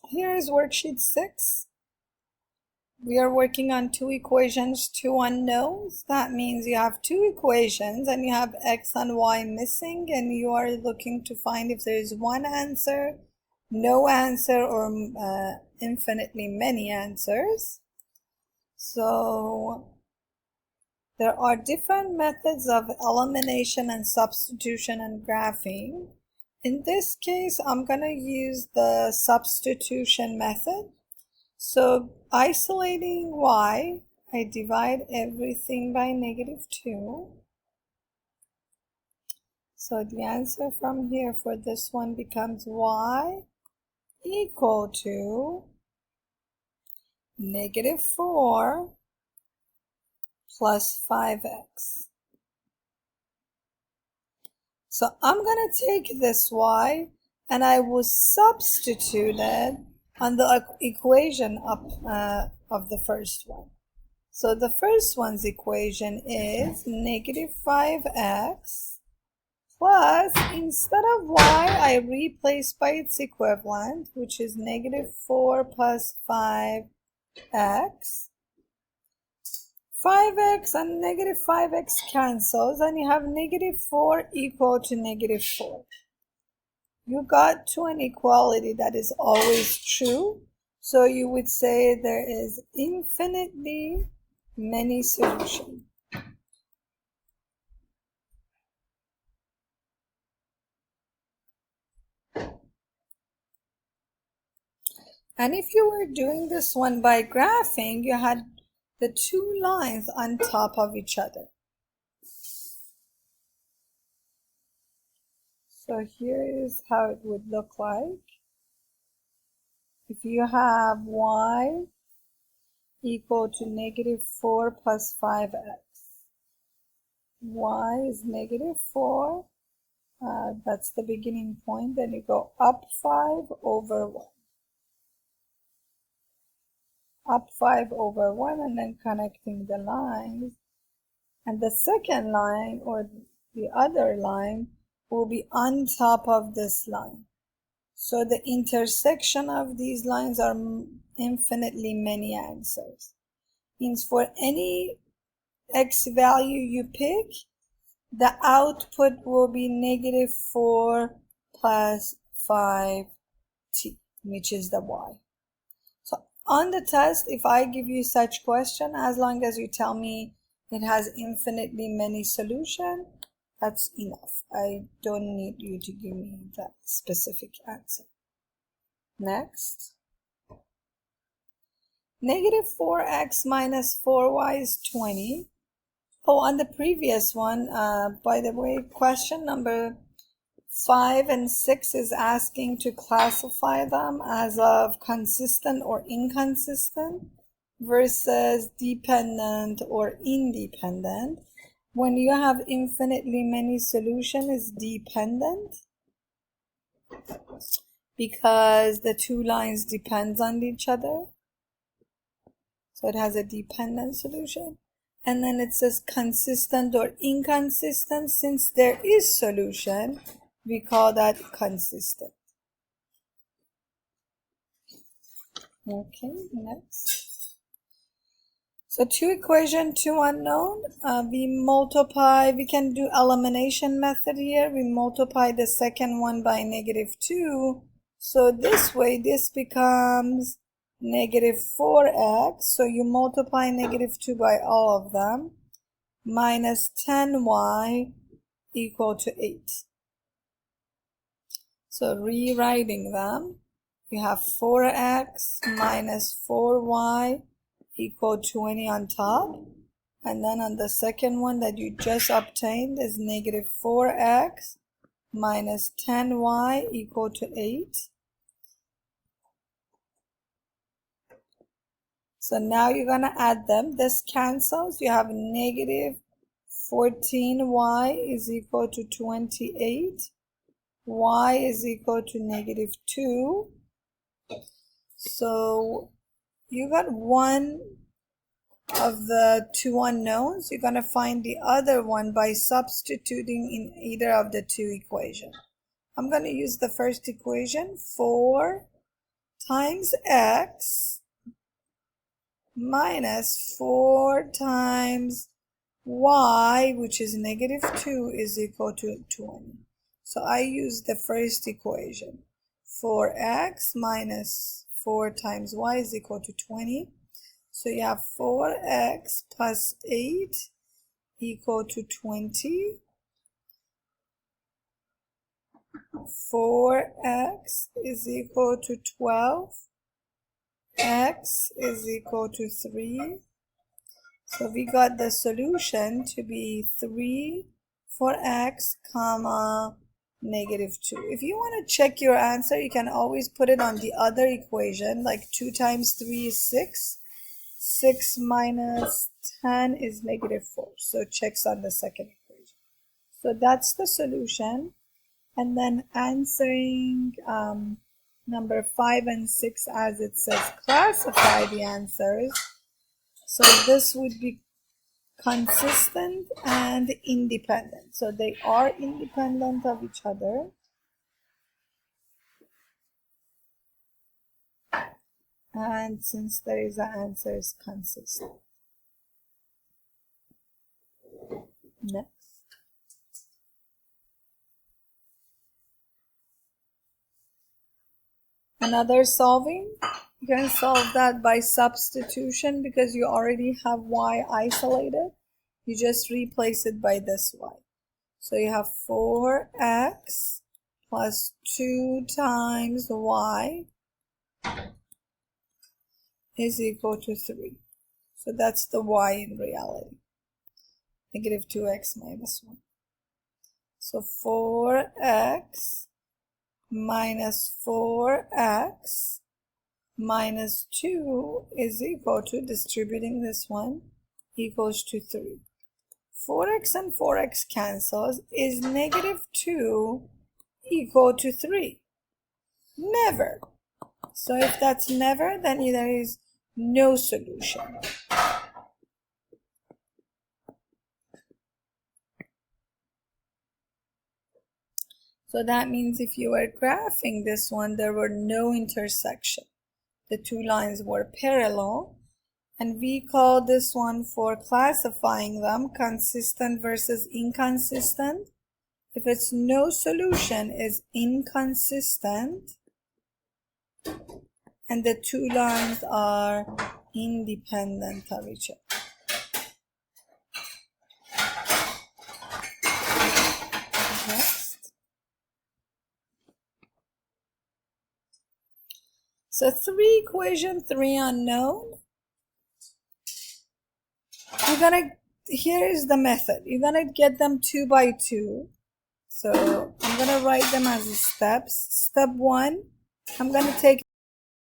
Here is worksheet 6. We are working on two equations, two unknowns. That means you have two equations and you have x and y missing, and you are looking to find if there is one answer, no answer, or infinitely many answers. So there are different methods of elimination and substitution and graphing. In this case, I'm going to use the substitution method. So isolating y, I divide everything by -2. So the answer from here for this one becomes y equal to -4 plus 5x. So I'm going to take this y and I will substitute it on the equation of the first one. So the first one's equation is -5x plus, instead of y, I replace by its equivalent, which is -4 plus 5x. 5x and -5x cancels, and you have -4 equal to -4. You got to an equality that is always true, so you would say there is infinitely many solutions. And if you were doing this one by graphing, you had the two lines on top of each other. So here is how it would look like. If you have y equal to -4 plus 5x. Y is -4, that's the beginning point, then you go up 5 over 1. Up 5 over 1 and then connecting the lines. And the second line, or the other line, will be on top of this line. So the intersection of these lines are infinitely many answers. Means for any x value you pick, the output will be -4 plus 5t, which is the y. So on the test, if I give you such question, as long as you tell me it has infinitely many solutions, that's enough. I don't need you to give me that specific answer. Next. -4x minus 4y is 20. Oh, on the previous one, by the way, question number 5 and 6 is asking to classify them as of consistent or inconsistent versus dependent or independent. When you have infinitely many solutions, it's dependent because the two lines depend on each other. So it has a dependent solution. And then it says consistent or inconsistent. Since there is solution, we call that consistent. Okay, next. So two equation, two unknown. We can do elimination method here. We multiply the second one by -2. So this way, this becomes -4x. So you multiply -2 by all of them, minus 10y equal to 8. So rewriting them, you have 4x minus 4y equal 20 on top, and then on the second one that you just obtained is -4x minus 10y equal to 8. So now you're going to add them. This cancels. You have -14y is equal to 28. Y is equal to -2. So you got one of the two unknowns. You're going to find the other one by substituting in either of the two equations. I'm going to use the first equation, 4 times x minus 4 times y, which is -2, is equal to 20. So I use the first equation. 4x minus 4 times y is equal to 20. So you have 4x plus 8 equal to 20. 4x is equal to 12. X is equal to 3. So we got the solution to be 3 for x comma -2. If you want to check your answer, you can always put it on the other equation, like 2 times 3 is 6. 6 minus 10 is -4. So checks on the second equation. So that's the solution. And then answering number 5 and 6, as it says, classify the answers. So this would be consistent and independent. So they are independent of each other. And since there is an answer, is consistent. Next. Another solving. You can solve that by substitution because you already have y isolated. You just replace it by this y. So you have 4x plus 2 times y is equal to 3. So that's the y in reality. -2x minus 1. So 4x minus 4x minus 2 is equal to, distributing this one, equals to 3. 4x and 4x cancels. Is -2 equal to 3? Never. So if that's never, then there is no solution. So that means if you were graphing this one, there were no intersection. The two lines were parallel, and we call this one, for classifying them, consistent versus inconsistent. If it's no solution, is inconsistent, and the two lines are independent of each other. Next. So 3 equation, 3 unknown. Here is the method. You're gonna get them 2 by 2. So I'm gonna write them as steps. Step 1, I'm gonna take